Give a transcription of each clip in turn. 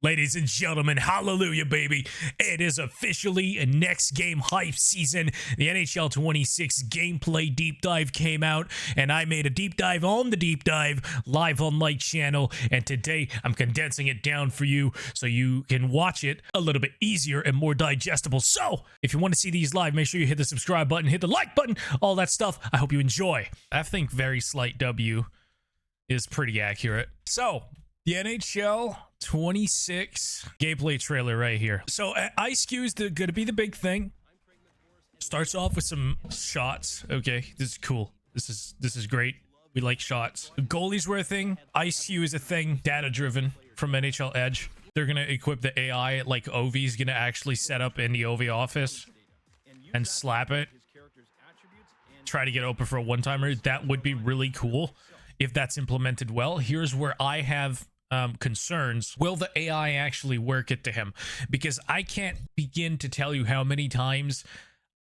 Ladies and gentlemen, hallelujah, baby. It is officially a next game hype season. The NHL 26 gameplay deep dive came out, and I made a deep dive on the deep dive live on my channel. And today I'm condensing it down for you so you can watch it a little bit easier and more digestible. So if you want to see these live, make sure you hit the subscribe button, hit the like button, all that stuff. I hope you enjoy. I think very slight W is pretty accurate. So the NHL 26 gameplay trailer right here. So ice cube is going to be the big thing. Starts off with some shots. Okay, this is cool. This is great. We like shots. Goalies were a thing. Ice cube is a thing. Data driven from NHL Edge. They're gonna equip the AI like Ovi's gonna actually set up in the Ovi office and slap it. Try to get open for a one-timer. That would be really cool if that's implemented well. Here's where I have concerns. Will the AI actually work it to him? Because I can't begin to tell you how many times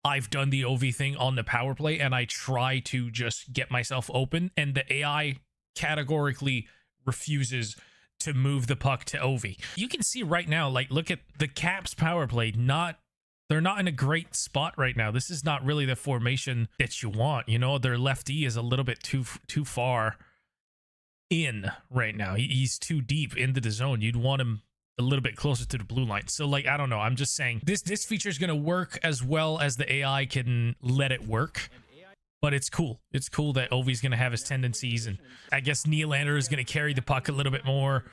I've done the OV thing on the power play and I try to just get myself open and the AI categorically refuses to move the puck to OV. You can see right now, like, look at the Caps power play. They're not in a great spot right now. This is not really the formation that you want. You know, their lefty is a little bit too far in right now. He's too deep into the zone. You'd want him a little bit closer to the blue line. So like, I don't know, I'm just saying this feature is going to work as well as the AI can let it work, but it's cool. It's cool that Ovi's going to have his tendencies, and I guess Nylander is going to carry the puck a little bit more.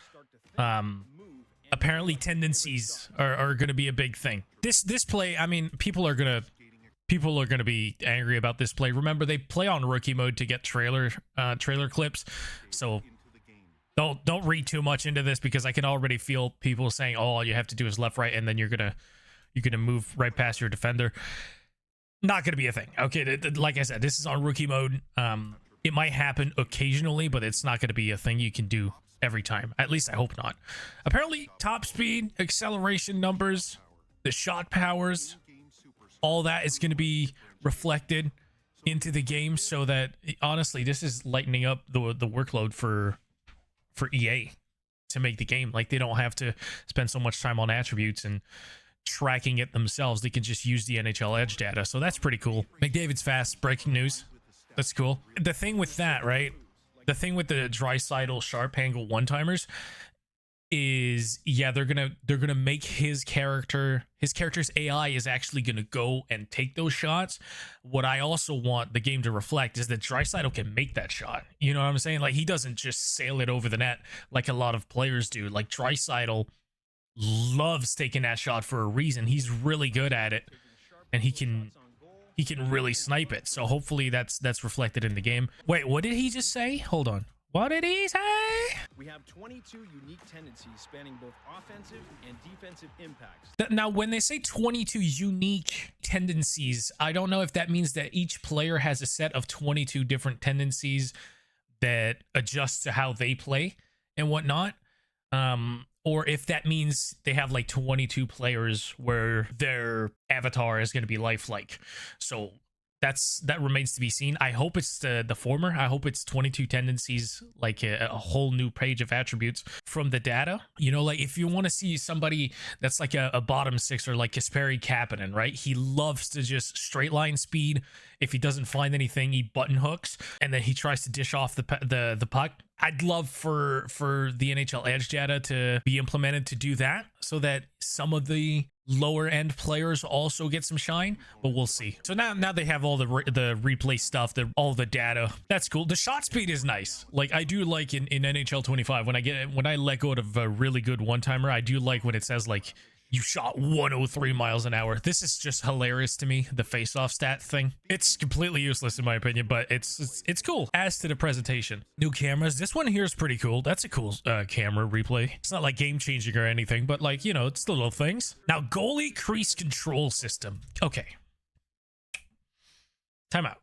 Apparently tendencies are going to be a big thing. This play, I mean, people are going to be angry about this play. Remember, they play on rookie mode to get trailer clips, so don't read too much into this, because I can already feel people saying, "Oh, all you have to do is left, right, and then you're gonna move right past your defender." Not gonna be a thing. Okay, like I said, this is on rookie mode. It might happen occasionally, but it's not gonna be a thing you can do every time. At least I hope not. Apparently, top speed, acceleration numbers, the shot powers, all that is going to be reflected into the game, so that honestly, this is lightening up the workload for EA to make the game. Like, they don't have to spend so much time on attributes and tracking it themselves. They can just use the NHL Edge data. So that's pretty coll. McDavid's fast. Breaking news. That's cool. The thing with that, right? The thing with the Draisaitl sharp angle one-timers is, yeah, they're gonna make his character's AI is actually gonna go and take those shots. What I also want the game to reflect is that Draisaitl can make that shot. You know what I'm saying? Like, he doesn't just sail it over the net like a lot of players do. Like, Draisaitl loves taking that shot for a reason. He's really good at it, and he can really snipe it. So hopefully that's reflected in the game. Wait, what did he just say? Hold on. What did he say? We have 22 unique tendencies spanning both offensive and defensive impacts. Now, when they say 22 unique tendencies, I don't know if that means that each player has a set of 22 different tendencies that adjust to how they play and whatnot. Or if that means they have like 22 players where their avatar is going to be lifelike. So that remains to be seen. I hope it's the former. I hope it's 22 tendencies, like a whole new page of attributes from the data. You know, like if you want to see somebody that's like a bottom sixer, like Kasperi Kapanen, right? He loves to just straight line speed. If he doesn't find anything, he button hooks, and then he tries to dish off the puck. I'd love for the NHL Edge data to be implemented to do that, so that some of the lower end players also get some shine, but we'll see. So now they have all the replay stuff, all the data. That's cool. The shot speed is nice. Like, I do like in NHL 25 when I let go of a really good one-timer, I do like when it says like you shot 103 miles an hour. This is just hilarious to me, the face-off stat thing. It's completely useless in my opinion, but it's cool. As to the presentation, new cameras. This one here is pretty cool. That's a cool camera replay. It's not like game-changing or anything, but like, you know, it's the little things. Now, goalie crease control system. Okay. Time out.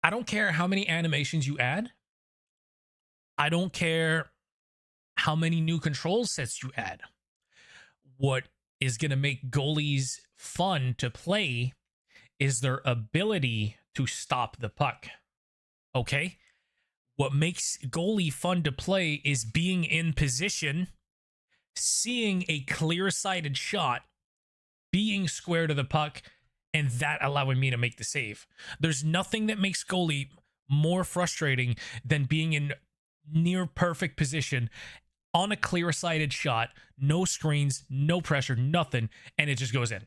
I don't care how many animations you add. I don't care how many new control sets you add. What is going to make goalies fun to play is their ability to stop the puck. Okay? What makes goalie fun to play is being in position, seeing a clear-sighted shot, being square to the puck, and that allowing me to make the save. There's nothing that makes goalie more frustrating than being in near perfect position on a clear-sighted shot, no screens, no pressure, nothing, and it just goes in.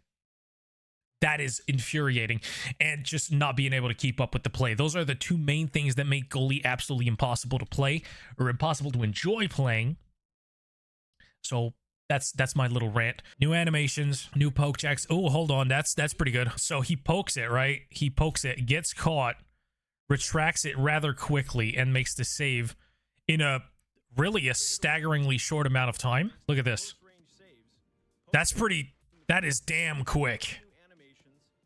That is infuriating, and just not being able to keep up with the play. Those are the two main things that make goalie absolutely impossible to play or impossible to enjoy playing. So that's my little rant. New animations, new poke checks. Oh, hold on. That's pretty good. So he pokes it, right? He pokes it, gets caught, retracts it rather quickly, and makes the save in a staggeringly short amount of time. Look at this. That is damn quick.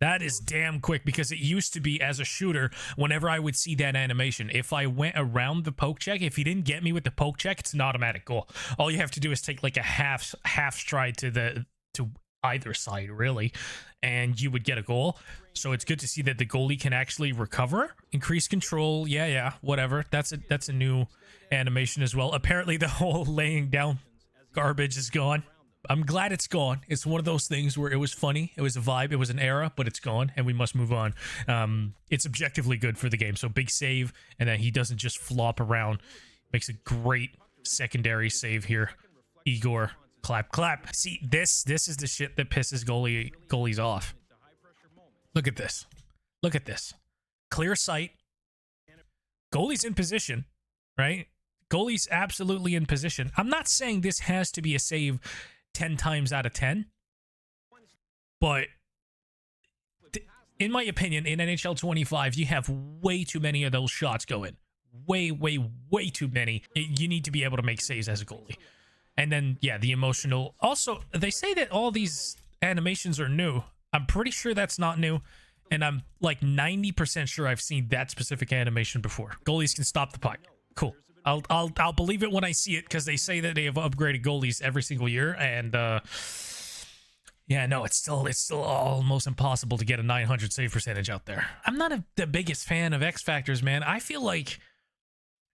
That is damn quick, because it used to be, as a shooter, whenever I would see that animation, if I went around the poke check, if he didn't get me with the poke check, it's an automatic goal. All you have to do is take like a half stride to either side, really, and you would get a goal. So it's good to see that the goalie can actually recover, increase control. Yeah, whatever. That's a new animation as well. Apparently, the whole laying down garbage is gone. I'm glad it's gone. It's one of those things where it was funny, it was a vibe, it was an era, but it's gone, and we must move on. It's objectively good for the game. So big save, and then he doesn't just flop around. Makes a great secondary save here. Igor, clap. See, this is the shit that pisses goalies off. Look at this. Look at this. Clear sight. Goalie's in position, right? Goalie's absolutely in position. I'm not saying this has to be a save 10 times out of 10, but in my opinion, in NHL 25, you have way too many of those shots go in. Way too many. You need to be able to make saves as a goalie. And then, yeah, the emotional. Also, they say that all these animations are new. I'm pretty sure that's not new, and I'm like 90% sure I've seen that specific animation before. Goalies can stop the puck. Cool. I'll believe it when I see it, because they say that they have upgraded goalies every single year, and yeah, no, it's still almost impossible to get a 900 save percentage out there. I'm not the biggest fan of X Factors, man. I feel like,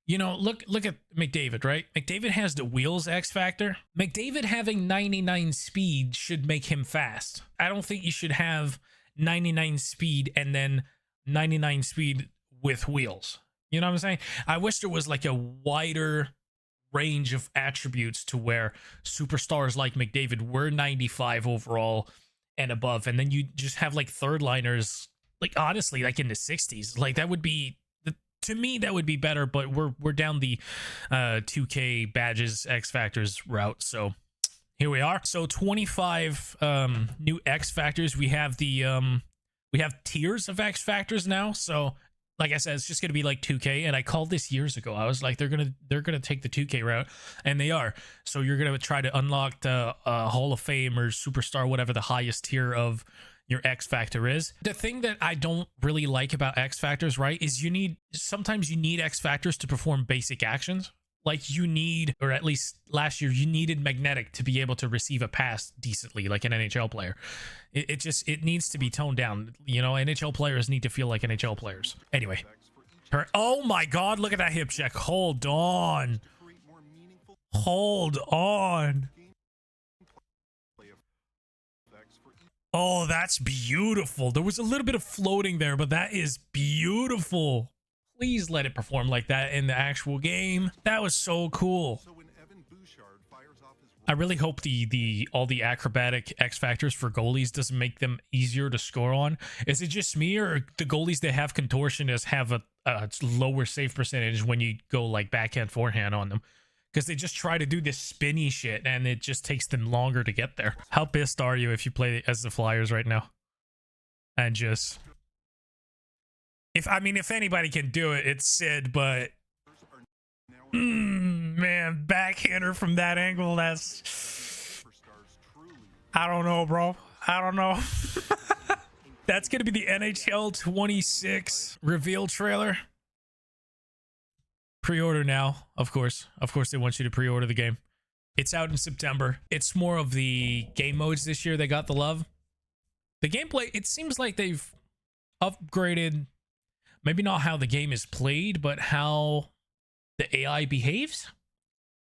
you know, look at McDavid, right? McDavid has the wheels X Factor. McDavid having 99 speed should make him fast. I don't think you should have 99 speed and then 99 speed with wheels. You know what I'm saying? I wish there was like a wider range of attributes to where superstars like McDavid were 95 overall and above, and then you just have like third liners, like honestly, like in the 60s. Like that would be, to me, that would be better. But we're down the 2K badges X Factors route, so here we are. So 25 new X Factors. We have tiers of X Factors now. So like I said, it's just going to be like 2K, and I called this years ago. I was like, they're gonna take the 2K route, and they are. So you're going to try to unlock the Hall of Fame or Superstar, whatever the highest tier of your X Factor is. The thing that I don't really like about X Factors, right, is sometimes you need X Factors to perform basic actions. Like you need, or at least last year, you needed Magnetic to be able to receive a pass decently, like an NHL player. It needs to be toned down. You know, NHL players need to feel like NHL players. Anyway. Oh my God, look at that hip check. Hold on. Oh, that's beautiful. There was a little bit of floating there, but that is beautiful. Please let it perform like that in the actual game. That was so cool. I really hope all the acrobatic X Factors for goalies doesn't make them easier to score on. Is it just me, or the goalies that have contortionists have a lower save percentage when you go like backhand, forehand on them? Because they just try to do this spinny shit, and it just takes them longer to get there. How pissed are you if you play as the Flyers right now? And just... If anybody can do it, it's Sid, but man, backhander from that angle, that's, I don't know, bro. I don't know. That's gonna be the NHL 26 reveal trailer. Pre-order now, of course. Of course, they want you to pre-order the game. It's out in September. It's more of the game modes this year that got the love. The gameplay, it seems like they've upgraded. Maybe not how the game is played, but how the AI behaves.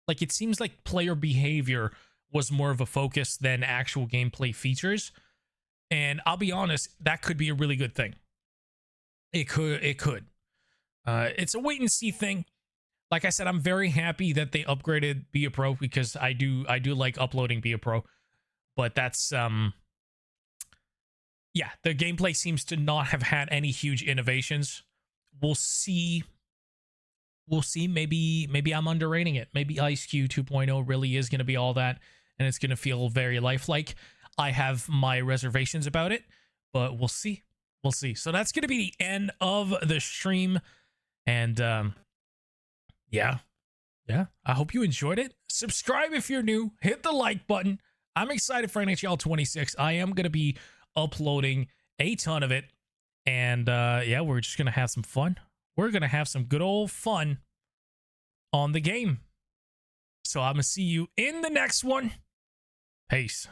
Like, it seems like player behavior was more of a focus than actual gameplay features. And I'll be honest, that could be a really good thing. It could. It's a wait and see thing. Like I said, I'm very happy that they upgraded Be a Pro, because I do like uploading Be a Pro. But that's yeah, the gameplay seems to not have had any huge innovations. We'll see. Maybe I'm underrating it. Maybe IceQ 2.0 really is going to be all that, and it's going to feel very lifelike. I have my reservations about it, but we'll see. We'll see. So that's going to be the end of the stream. And yeah. I hope you enjoyed it. Subscribe if you're new. Hit the like button. I'm excited for NHL 26. I am going to be uploading a ton of it. And yeah, we're just going to have some fun. We're going to have some good old fun on the game. So I'm going to see you in the next one. Peace.